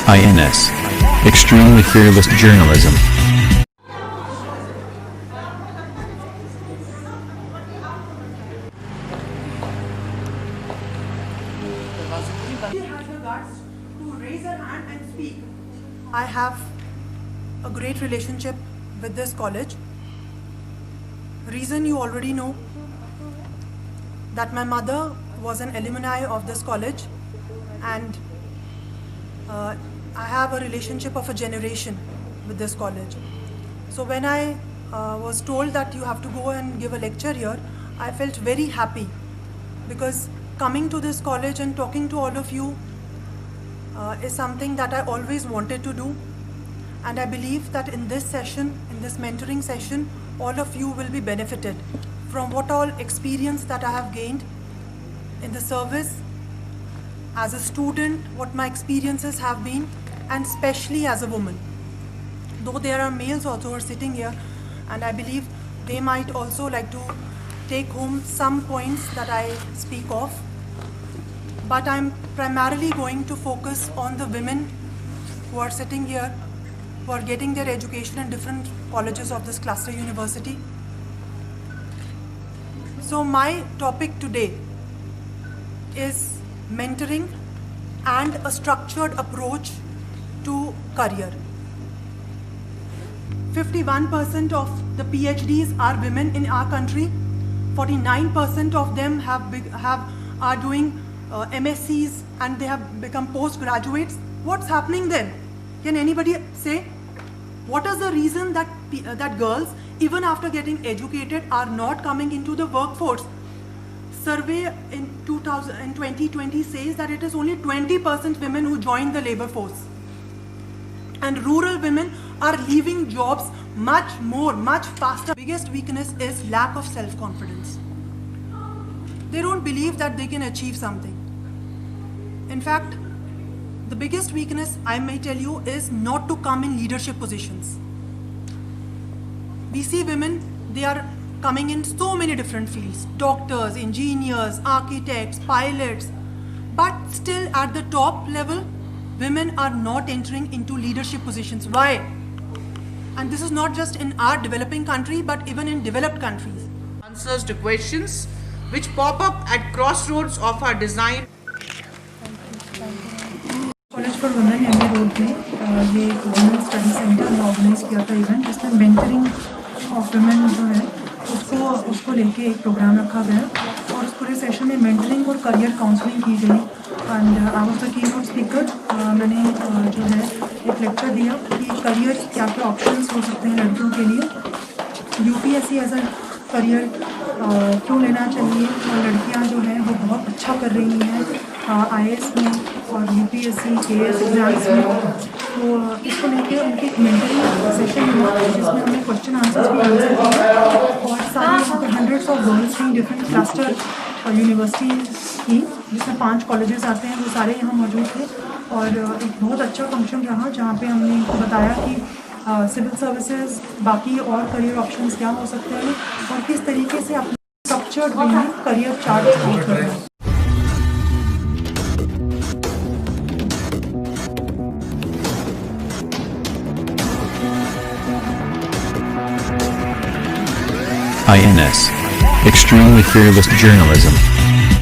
INS. Extremely fearless journalism. She has the guts to raise her hand and speak. I have a great relationship with this college. Reason you already know, that my mother was an alumni of this college, and I have a relationship of a generation with this college. So when I was told that you have to go and give a lecture here, I felt very happy, because coming to this college and talking to all of you is something that I always wanted to do. And I believe that in this session, in this mentoring session, all of you will be benefited from what all experience that I have gained in the service, as a student, what my experiences have been, and especially as a woman. Though there are males also who are sitting here, and I believe they might also like to take home some points that I speak of. But I'm primarily going to focus on the women who are sitting here, who are getting their education in different colleges of this cluster university. So my topic today is mentoring and a structured approach to career. 51% of the PhDs are women in our country. 49% of them are doing MSCs, and they have become postgraduates. What's happening then? Can anybody say? What is the reason that that girls, even after getting educated, are not coming into the workforce? Survey in 2020 says that it is only 20% women who join the labor force. And rural women are leaving jobs much faster. Biggest weakness is lack of self-confidence. They don't believe that they can achieve something. In fact, the biggest weakness, I may tell you, is not to come in leadership positions. We see women, they are coming in so many different fields: doctors, engineers, architects, pilots. But still at the top level, women are not entering into leadership positions. Why? And this is not just in our developing country, but even in developed countries. Answers to questions which pop up at crossroads of our design. College for women MA road में ये एक women study centre ने organise किया था event, जिसमें mentoring of women जो है उसको लेके एक प्रोग्राम रखा गया, और उस पूरे सेशन में मेंटरिंग और करियर काउंसलिंग की गई। And I was the keynote speaker. मैंने जो है एक लेक्चर दिया कि करियर क्या क्या ऑप्शंस हो सकते हैं लड़कियों के लिए, यूपीएससी एज अ करियर क्यों लेना चाहिए, और लड़कियां जो हैं वो बहुत अच्छा कर रही हैं आईएएस में और यूपीएससी केएस एग्जाम्स में। तो इसको लेके उनकी मेंटरिंग सेशन हुआ, जिसमें हमने क्वेश्चन आंसर्स भी आंसर किए, और सारी हंड्रेड्स ऑफ गर्ल्स थी डिफरेंट क्लस्टर यूनिवर्सिटी की, जिसमें 5 कॉलेजेस आते हैं, वो सारे यहाँ मौजूद थे। और एक बहुत अच्छा फंक्शन रहा, जहाँ पे हमने इनको बताया कि सिविल सर्विसेज, बाकी और करियर ऑप्शंस क्या हो सकते हैं, और किस तरीके से अपने स्ट्रक्चर्ड वे में करियर चार्ट क्रिएट करना है। INS. Extremely fearless journalism.